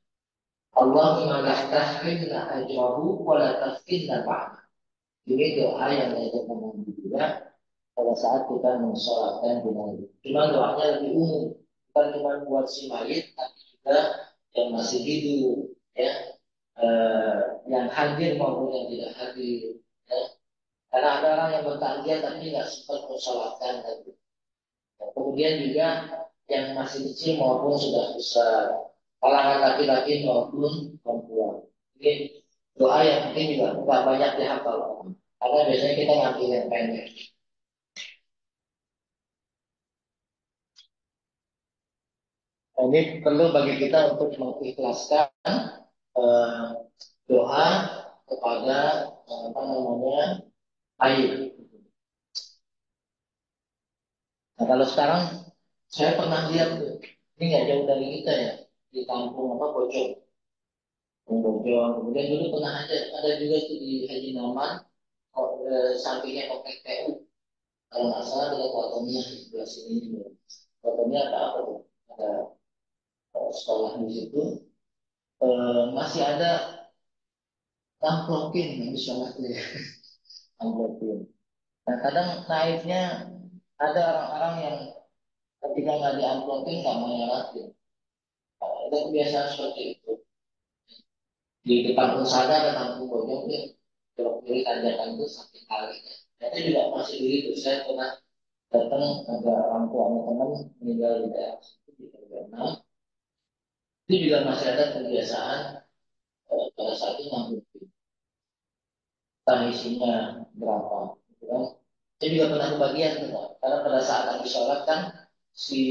Allahumma la tahrimna ajrahu wa la taftinna ba'da. Ini doa yang kita mengambil juga pada saat kita mensolatkan jenazah. Cuma doanya lebih umum, bukan cuma buat si mayit, tapi juga yang masih hidup, ya, yang hadir maupun yang tidak hadir. Ya. Karena ada orang yang bertakziah tapi nggak sempat mensolatkan tadi. Ya, kemudian juga yang masih kecil maupun sudah besar, kalangan laki-laki maupun perempuan. Ini doa yang mungkin juga nggak banyak dihafal orang. Karena biasanya kita ngambil yang pendek. Nah, ini perlu bagi kita untuk mengikhlaskan eh, doa kepada apa namanya air. Nah kalau sekarang saya pernah lihat tuh, ini nggak jauh dari kita ya di kampung apa Bojong, Bojong. Kemudian dulu pernah ada juga tuh di Haji Naman, sampingnya Komplek PU. Kalau nggak salah ada Watomia di sebelah sini juga. Watomia apa tuh? Ada sekolah di situ. Masih ada amplokin yang disolatnya, amplokin. Nah kadang naiknya ada orang-orang yang ketika nggak diamplokin nggak mau nyolatin. Ada kebiasaan seperti itu. Di depan Unsada ada kampung Bojong tuh belok kiri tanjakan itu sakit kali. Itu juga masih begitu. Saya pernah datang ada orang tuanya teman meninggal di daerah situ di Tergenang. Itu juga masih ada kebiasaan pada saat itu ngambil isinya berapa. Gitu kan. Saya juga pernah kebagian tuh, Pak. Karena pada saat habis sholat kan si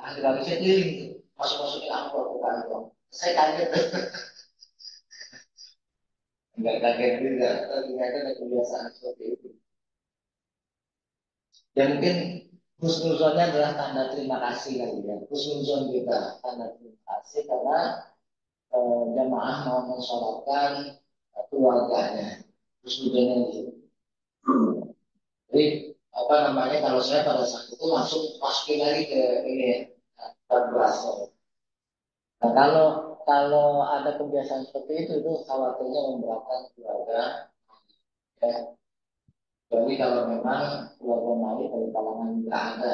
ahli warisnya keliling tuh masuk-masukin amplop ke kantong. Saya kaget tuh. Enggak kaget juga, ternyata ada kebiasaan seperti itu. Ya mungkin Husnuzonnya adalah tanda terima kasih kali ya. Husnuzon kita tanda terima kasih karena jamaah mau mensolatkan keluarganya. Husnuzonnya itu. Jadi apa namanya kalau saya pada saat itu langsung masukin lagi ke ini ya, 14. Nah, kalau ada kebiasaan seperti itu khawatirnya memberatkan keluarga. Ya. Jadi kalau memang keluarga Malik dari kalangan tidak ada,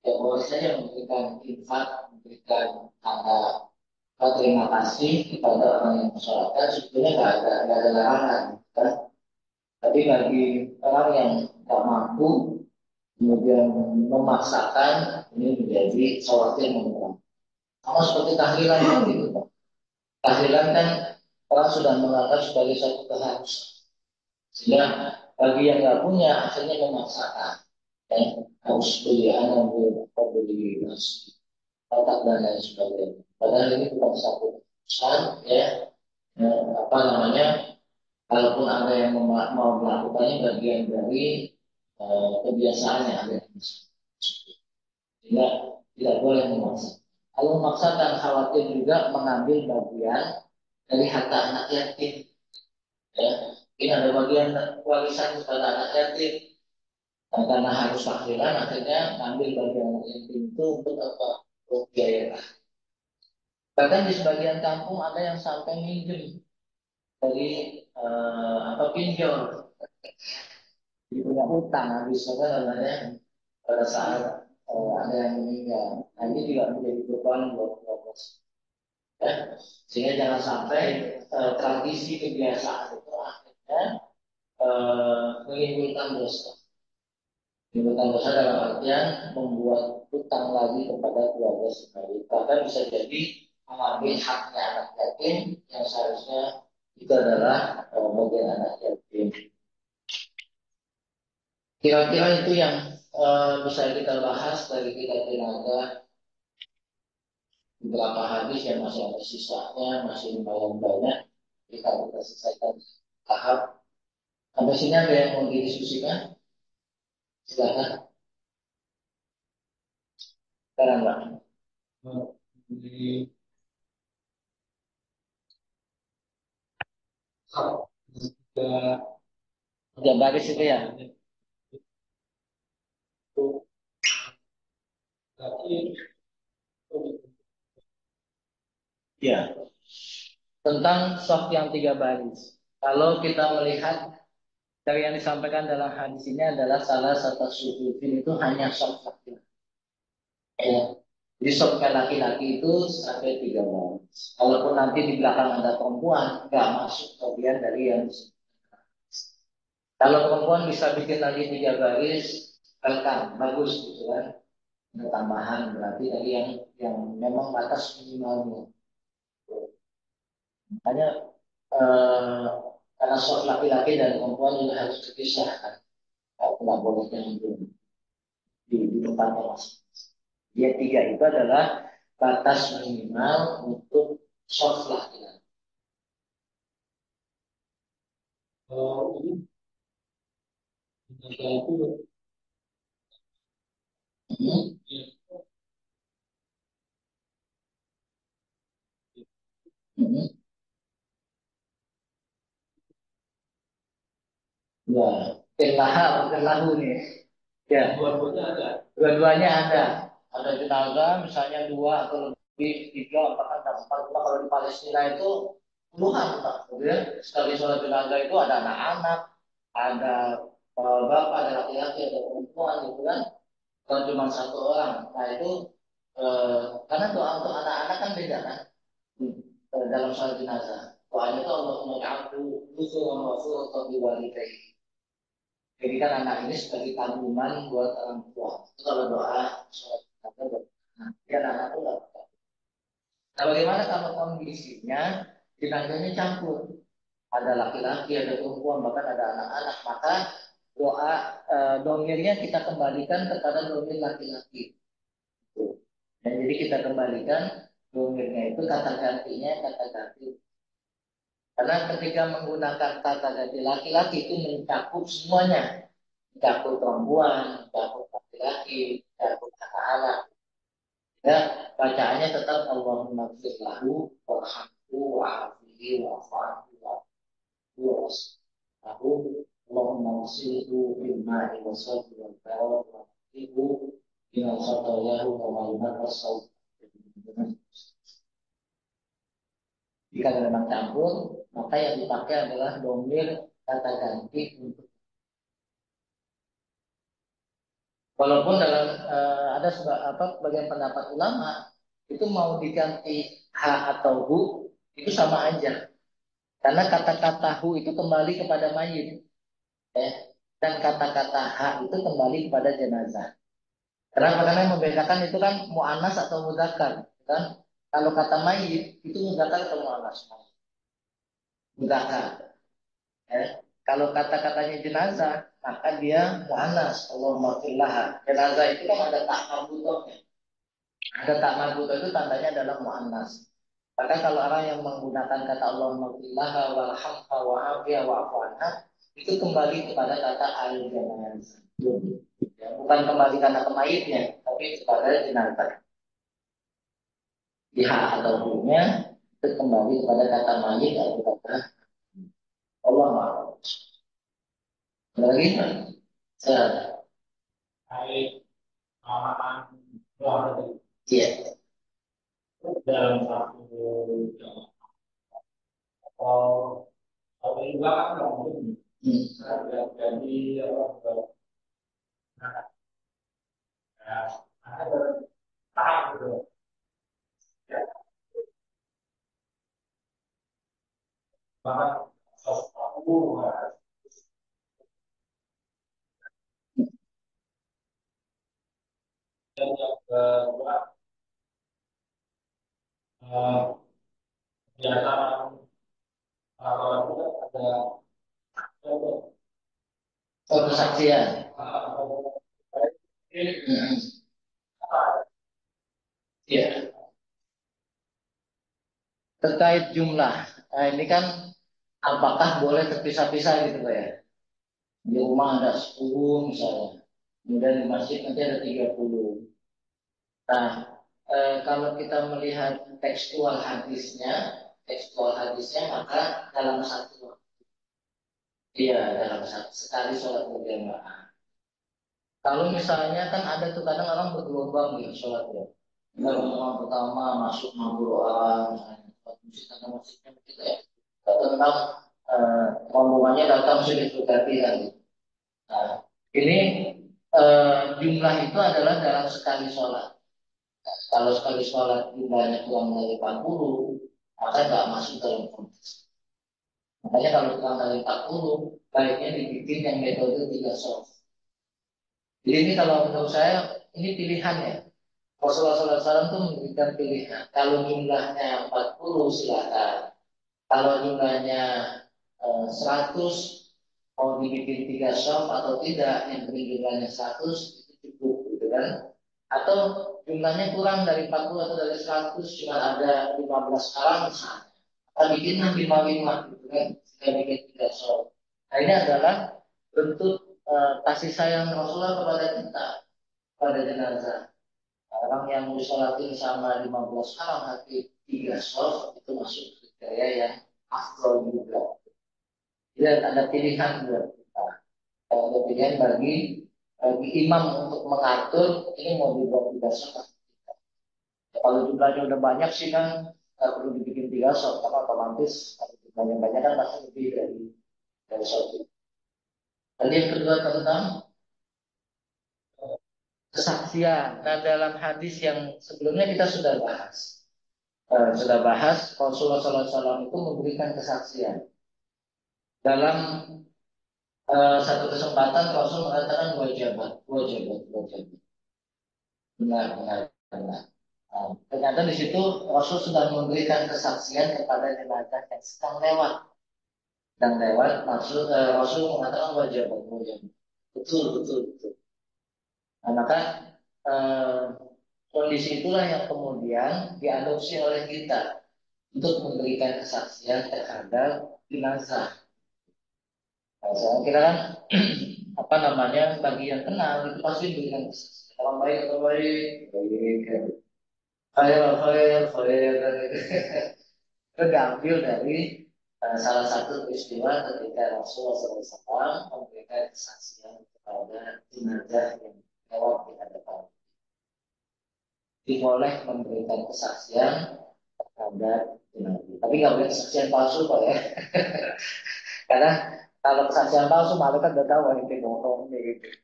ya boleh saja memberikan infak, memberikan tanda terima kasih kepada orang yang masyarakat. Sebetulnya nggak ada larangan, kan? Tapi bagi orang yang tak mampu, kemudian memaksakan, ini menjadi sesuatu yang memberatkan. Sama seperti tahlilan itu, tahlilan kan orang sudah menganggap sebagai satu keharusan. Sehingga bagi yang nggak punya akhirnya memaksakan, ya, harus beli anak, beli nasi, otak dan lain sebagainya. Padahal ini bukan satu keputusan, ya, ya, apa namanya? Kalaupun ada yang mau melakukannya bagian dari kebiasaan yang ada di masyarakat. Sehingga tidak boleh memaksa. Kalau memaksakan khawatir juga mengambil bagian dari harta anak yatim. Ya. Ini ada bagian warisan kepada anak yatim. Dan karena harus takdiran, akhirnya ngambil bagian anak yatim itu untuk apa? Untuk biaya. Bahkan di sebagian kampung ada yang sampai minjem dari apa pinjol, jadi punya utang habis apa namanya pada saat ada yang meninggal. Nah ini juga menjadi beban buat keluarga. Ya. Sehingga jangan sampai tradisi kebiasaan itu akhirnya menimbulkan dosa. Menimbulkan dosa dalam artian membuat hutang lagi kepada keluarga sendiri. Bahkan bisa jadi mengambil haknya anak yatim yang seharusnya itu adalah bagian anak yatim. Kira-kira itu yang bisa kita bahas dari kita tenaga beberapa hadis yang masih ada sisanya, masih lumayan banyak. Kita selesaikan tahap. Sampai sini ada yang mau didiskusikan? Silakan. Sekarang Mbak. Di tiga baris itu ya. Ya, tentang soft yang tiga baris. Kalau kita melihat dari yang disampaikan dalam hadis ini adalah salah satu sufufin itu hanya soft laki-laki. Ya. Jadi softnya laki-laki itu sampai tiga baris. Kalaupun nanti di belakang ada perempuan, nggak masuk bagian dari yang kalau perempuan bisa bikin lagi tiga baris, welcome, bagus gitu kan. Ada tambahan berarti dari yang memang batas minimalnya. Makanya eh, karena soft laki-laki dan perempuan juga harus dipisahkan. Nggak boleh nyambung di tempatnya masing. Yang tiga itu adalah batas minimal untuk soft laki-laki. Oh, ini itu. Hmm. Hmm. Ya, kelah kelahu nih. Ya, dua-duanya ada. Dua-duanya ada. Ada jenazah, misalnya dua atau lebih, tiga, bahkan empat. Kalau di Palestina itu puluhan, Pak. Kemudian sekali sholat jenazah itu ada anak-anak, ada bapak, ada laki-laki, ada perempuan, gitu kan. Kalau cuma satu orang, nah itu karena doa untuk anak-anak kan beda kan. Dalam sholat jenazah. Doanya itu Allahumma ja'alhu nusran wa suratan liwalidayhi. Jadi kan anak ini sebagai tabungan buat orang tua. Itu kalau doa sholat jenazah. Nah, dia anak itu nggak. Nah, bagaimana kalau kondisinya jenazahnya campur? Ada laki-laki, ada perempuan, bahkan ada anak-anak. Maka doa domirnya kita kembalikan kepada domir laki-laki. Dan jadi kita kembalikan domirnya itu kata gantinya kata ganti. Karena ketika menggunakan kata ganti laki-laki itu mencakup semuanya, mencakup perempuan, mencakup laki-laki dan anak-anak. Ya, bacaannya tetap Allahumma ighfir lahu warhamhu wa'afihi wa'afu lahu Allahumma ighsilhu bil ma'i was-sabri wal barad wa ighfirhu bima khatayahu wa ma'lumat as-sawt. Jika memang campur, maka yang dipakai adalah domir kata ganti untuk. Walaupun dalam ada bagian pendapat ulama itu mau diganti ha atau hu itu sama aja. Karena kata-kata hu itu kembali kepada mayit, ya. Dan kata-kata ha itu kembali kepada jenazah. Karena yang membedakan itu kan mu'annas atau mudzakkar, kan? Kalau kata mayit itu mudzakkar atau mu'annas? Mudzakkar. Ya. Kalau kata-katanya jenazah, maka dia mu'annas. Allahumma fillaha. Jenazah itu kan ada tak marbutohnya. Ada tak marbutoh itu tandanya adalah mu'annas. Maka kalau orang yang menggunakan kata Allahumma fillaha warhamha wa'afiyah wa'afu'anha, itu kembali kepada kata al-janazah. Ya, bukan kembali karena ke mayitnya, tapi kepada jenazah. Pihak atau hukumnya itu kembali kepada kata mayit atau kata Allah Maha. Lagi, saya. Baik, iya. Dalam satu kalau juga kan mungkin jadi ada tahap gitu ya, bahkan aku yang kedua biasa orang juga ada kesaksian. Ya, terkait jumlah. Nah, ini kan apakah boleh terpisah-pisah gitu Pak ya? Di rumah ada 10 misalnya. Kemudian di masjid nanti ada 30. Nah, kalau kita melihat tekstual hadisnya maka dalam satu, iya dalam satu sekali sholat berjamaah. Kalau misalnya kan ada tuh kadang orang bergelombang gitu sholatnya. Kalau orang pertama masuk 60 orang, misalnya sholat musik karena musiknya begitu ya. Tentang rombongannya datang sudah berganti kan. Nah, ini jumlah itu adalah dalam sekali sholat. Kalau sekali sholat jumlahnya kurang dari 40, maka nggak masuk dalam konteks. Makanya kalau kurang dari 40, baiknya dibikin yang metode 3 soft. Jadi ini kalau menurut saya, ini pilihan ya. Rasulullah SAW itu memberikan pilihan. Kalau jumlahnya 40, silakan. Kalau jumlahnya 100, mau dibikin 3 soft atau tidak, yang penting jumlahnya 100, itu cukup gitu kan. Atau jumlahnya kurang dari 40 atau dari 100, cuma ada 15 orang misalnya. Kita bikinlah 55 gitu kan. Kita bikin 3 soft. Nah ini adalah bentuk kasih sayang Rasulullah kepada kita, pada jenazah. Orang yang disolatin sama 15 orang tapi 3 soft itu masuk kriteria yang afdol juga. Jadi ada pilihan buat kita. Ada pilihan bagi imam untuk mengatur ini mau dibuat 3 soft. Ya, kalau jumlahnya udah banyak sih kan nggak perlu dibikin 3 soft karena otomatis kalau jumlahnya banyak kan pasti lebih dari soft. Dan yang kedua tentang kesaksian. Nah dalam hadis yang sebelumnya kita sudah bahas Rasulullah SAW itu memberikan kesaksian. Dalam satu kesempatan Rasul mengatakan wajibat, wajibat, wajibat. Benar, benar, benar. Nah, ternyata di situ Rasul sudah memberikan kesaksian kepada jenazah yang sedang lewat. Dan lewat, Rasul mengatakan wajibat, wajibat. Betul, betul, betul. Nah, maka eh, kondisi itulah yang kemudian diadopsi oleh kita untuk memberikan kesaksian terhadap jenazah. Nah, saya kira kan apa namanya bagi yang kenal itu pasti dengan orang baik atau baik baik khair khair khair itu diambil dari salah satu peristiwa ketika Rasulullah SAW memberikan kesaksian kepada jenazah yang lewat di hadapan. Boleh memberikan kesaksian terhadap jenazah. Tapi nggak boleh kesaksian palsu kok ya. Karena kalau kesaksian palsu malaikat udah tahu ini bohong gitu.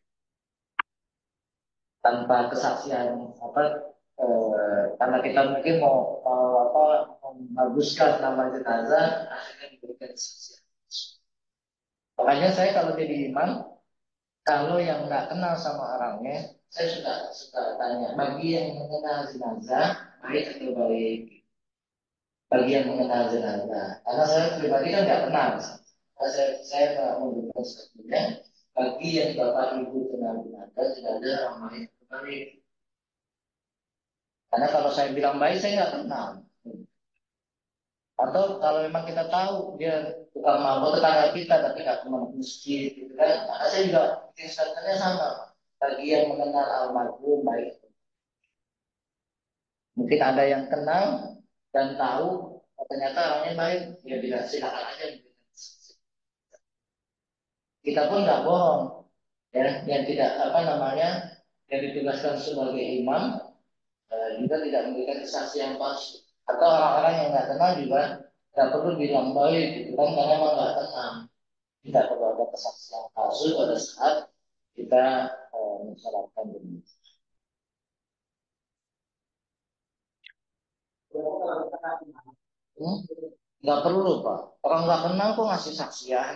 Tanpa kesaksian apa karena kita mungkin mau apa membaguskan nama jenazah akhirnya diberikan kesaksian. Makanya saya kalau jadi imam, kalau yang nggak kenal sama orangnya, saya suka tanya bagi yang mengenal jenazah baik atau baik, bagi yang mengenal jenazah. Karena saya pribadi kan nggak kenal, saya nggak memberikan sepertinya bagi yang bapak ibu kenal jenazah jenazah ramai baik. Karena kalau saya bilang baik, saya nggak kenal. Atau kalau memang kita tahu dia tukang mabuk tetangga kita tapi nggak pernah masjid gitu kan, maka saya juga bikin statementnya sama. Bagi yang mengenal almarhum baik, mungkin ada yang kenal dan tahu ternyata orangnya baik, ya tidak silakan aja. Kita pun nggak bohong, ya, yang tidak apa namanya yang ditugaskan sebagai imam juga tidak memberikan kesaksian yang palsu. Atau orang-orang yang nggak kenal juga nggak perlu bilang baik gitu kan karena memang nggak kenal. Tidak perlu ada kesaksian palsu pada saat kita mensalatkan diri. Hmm? Nggak perlu Pak. Orang nggak kenal kok ngasih saksian.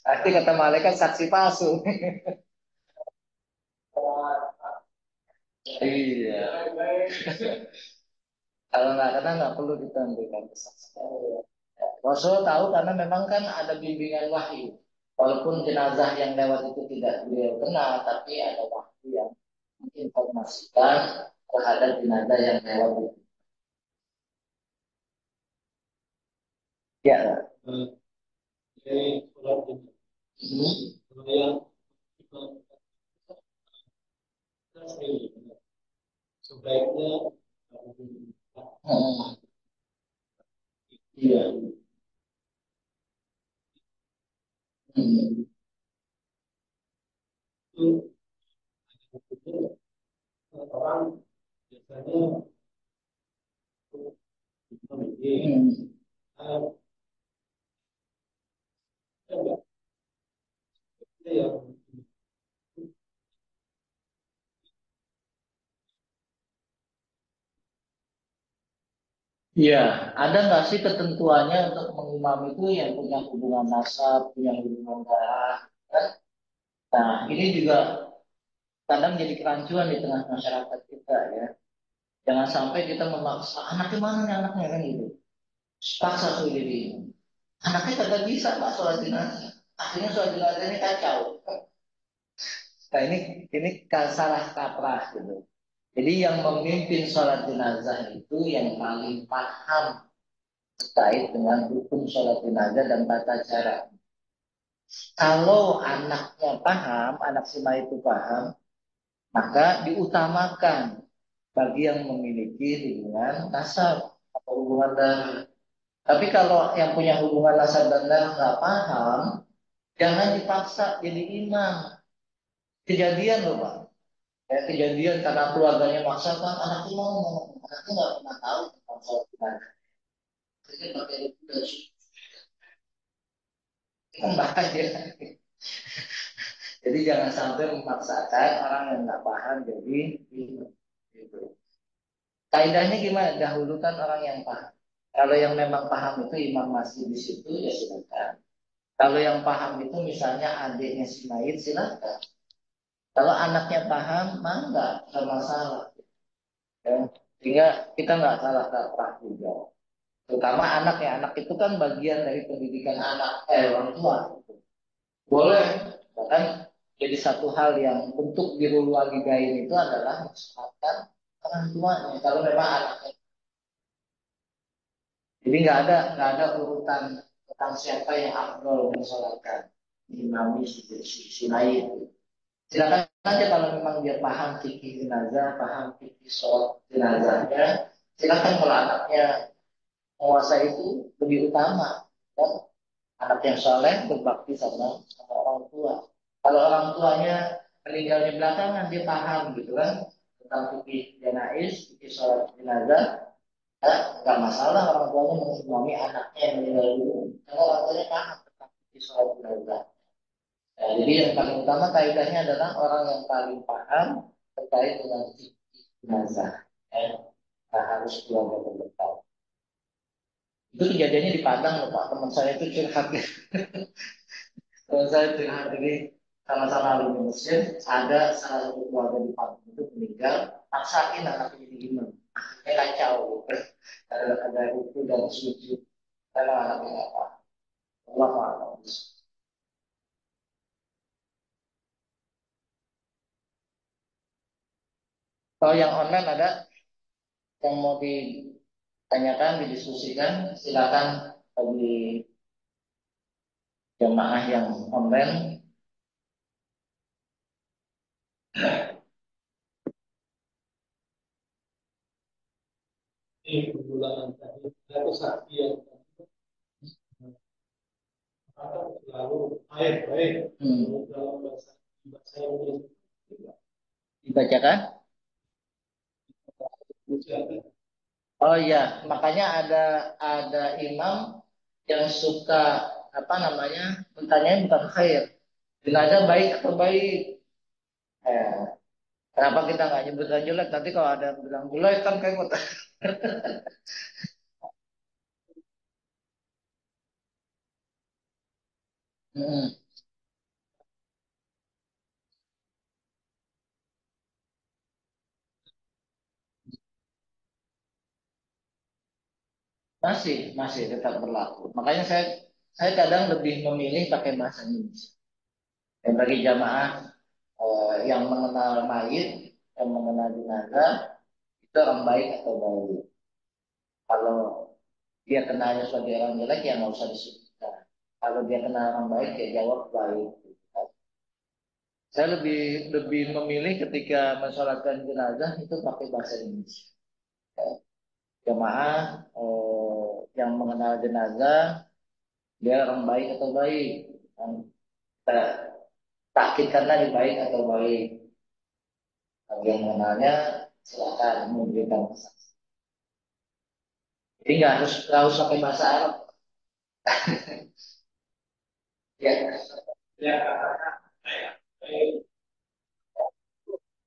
Nanti kata malaikat saksi palsu. Iya. Kalau nggak kenal nggak perlu kita memberikan kesaksian. Rasul tahu karena memang kan ada bimbingan wahyu. Walaupun jenazah yang lewat itu tidak beliau kenal, tapi ada wahyu yang menginformasikan terhadap jenazah yang lewat itu. Ya. Hmm. Hmm. Iya. Hmm. Hmm. Iya, ada nggak sih ketentuannya untuk mengimam itu yang punya hubungan nasab, punya hubungan darah, kan? Nah, ini juga kadang jadi kerancuan di tengah masyarakat kita ya. Jangan sampai kita memaksa anaknya mana nih anaknya kan gitu. Paksa suruh jadi imam. Anaknya kagak bisa pak sholat jenazah. Akhirnya sholat jenazah ini kacau. Nah ini salah kaprah gitu. Jadi yang memimpin sholat jenazah itu yang paling paham terkait dengan hukum sholat jenazah dan tata cara. Kalau anaknya paham, anak sima itu paham, maka diutamakan bagi yang memiliki hubungan nasab atau hubungan darah. Tapi kalau yang punya hubungan nasab dan darah nggak paham, jangan dipaksa jadi imam. Kejadian loh Pak. Ya, kejadian karena keluarganya maksa kan anaknya mau, anaknya nggak pernah tahu tentang sholat jenazah. Akhirnya pakai udah kan bahaya. Jadi jangan sampai memaksakan orang yang nggak paham jadi imam. Gitu. Kaidahnya gimana? Dahulukan orang yang paham. Kalau yang memang paham itu imam masih di situ ya silakan. Kalau yang paham itu misalnya adiknya si Maid silakan. Kalau anaknya paham, mah nggak masalah. Ya. Sehingga kita nggak salah kaprah juga. Terutama anak ya, anak itu kan bagian dari pendidikan anak orang tua. Boleh, bahkan jadi satu hal yang untuk birrul walidain itu adalah mensulatkan orang tuanya. Kalau memang anaknya, jadi nggak ada urutan tentang siapa yang afdol mensolatkan. imami si lain. Silakan aja kalau memang dia paham fikih jenazah, paham fikih sholat jenazahnya, silakan kalau anaknya penguasa itu lebih utama. Kan? Anak yang soleh berbakti sama orang tua. Kalau orang tuanya meninggalnya belakangan, dia paham gitu kan tentang fikih janais, fikih sholat jenazah, ya, nggak masalah orang tuanya mengimami anaknya yang meninggal dulu. Karena orang tuanya paham tentang fikih sholat jenazah. Nah, jadi yang paling utama kaidahnya adalah orang yang paling paham terkait dengan fikih jenazah. Ya. Nah, harus keluarga terdekat. Itu kejadiannya di Padang loh Pak. Teman saya itu curhat. Teman saya curhat ini sama-sama alumni Mesir. Ada salah satu keluarga di Padang itu meninggal. Paksain anaknya jadi imam. Akhirnya kacau. Gitu. Ada itu dan sujud. Karena anaknya apa? Allah Maha. Kalau yang online ada yang mau ditanyakan, didiskusikan, silakan bagi jemaah yang online. Ini permulaan tadi ada kesaksian atau selalu air baik dalam bahasa Indonesia Dibacakan. tidak. Oh iya, makanya ada imam yang suka apa namanya bertanya bukan khair, jenazah baik atau baik. Eh, kenapa kita nggak nyebut jelek? Nanti kalau ada yang bilang jelek kan kayak kota. Hmm, masih tetap berlaku. Makanya saya kadang lebih memilih pakai bahasa Indonesia. Dan bagi jamaah yang mengenal mayit, yang mengenal jenazah, itu orang baik atau baik. Kalau dia kenalnya sebagai orang jelek ya nggak usah disebutkan. Kalau dia kenal orang baik ya jawab baik. Saya lebih lebih memilih ketika mensolatkan jenazah itu pakai bahasa Indonesia. Ya, jemaah yang mengenal jenazah dia orang baik atau baik. Dan kita takkit karena dia baik atau baik. Bagi yang mengenalnya silakan memberikan kesaksian. Jadi nggak harus pakai bahasa Arab. Ya. Ya,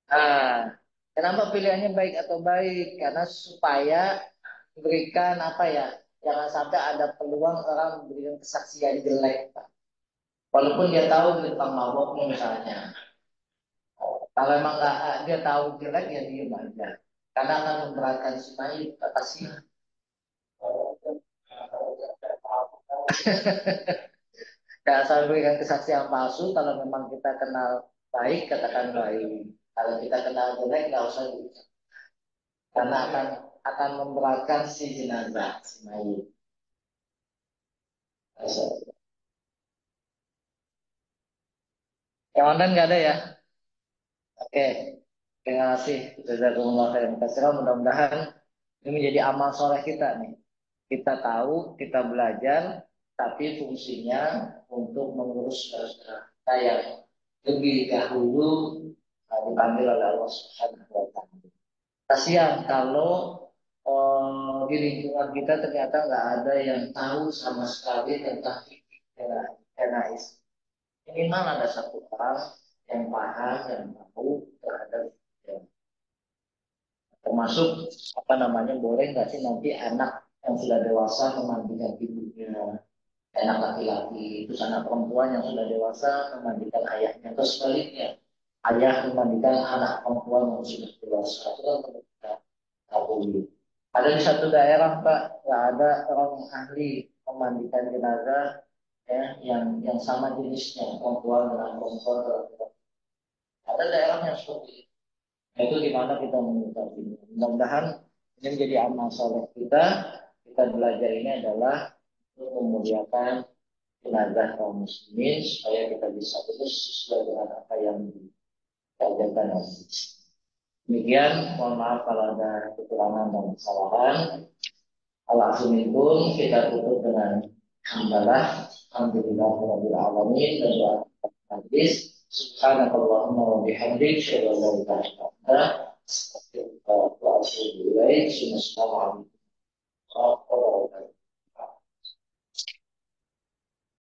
Ah, kenapa pilihannya baik atau baik? Karena supaya memberikan apa ya? Jangan sampai ada peluang orang memberikan kesaksian jelek, Pak. Walaupun dia tahu tentang maboknya misalnya. Kalau emang nggak dia tahu jelek ya diem aja. Karena akan memberatkan si mayit, kasihan. Jangan sampai memberikan kesaksian palsu. Kalau memang kita kenal baik, katakan baik. Kalau kita kenal jelek, nggak usah gitu. Karena akan memberatkan si jenazah, si mayit. Yang online nggak ada ya? Oke, terima kasih. Jazakumullah khairan katsiran. Mudah-mudahan ini menjadi amal soleh kita nih. Kita tahu, kita belajar, tapi fungsinya untuk mengurus saudara kita yang lebih dahulu dipanggil oleh Allah Subhanahu wa Ta'ala. Kasihan kalau di lingkungan kita ternyata nggak ada yang tahu sama sekali tentang fikih NAIS. Minimal ada satu orang yang paham, yang tahu terhadap ya, termasuk apa namanya boleh nggak sih nanti anak yang sudah dewasa memandikan ibunya, anak laki-laki itu anak perempuan yang sudah dewasa memandikan ayahnya atau sebaliknya ayah memandikan anak perempuan yang sudah dewasa itu kan perlu kita tahu. Ada di satu daerah Pak nggak ada orang yang ahli memandikan jenazah ya yang sama jenisnya perempuan dengan perempuan. Ada daerah yang seperti itu. Nah, itu di mana kita meminta ini. Mudah-mudahan ini menjadi amal soleh kita. Kita belajar ini adalah untuk memuliakan jenazah kaum muslimin supaya kita bisa terus sesuai dengan apa yang diajarkan. Demikian, mohon maaf kalau ada kekurangan dan kesalahan. Alhamdulillah kita tutup dengan hamdalah, alhamdulillahirabbil alamin dan doa hadis. Subhanakallahumma wa bihamdik, asyhadu an la ilaha illa anta, astaghfiruka wa atubu ilaik. Assalamualaikum warahmatullahi wabarakatuh.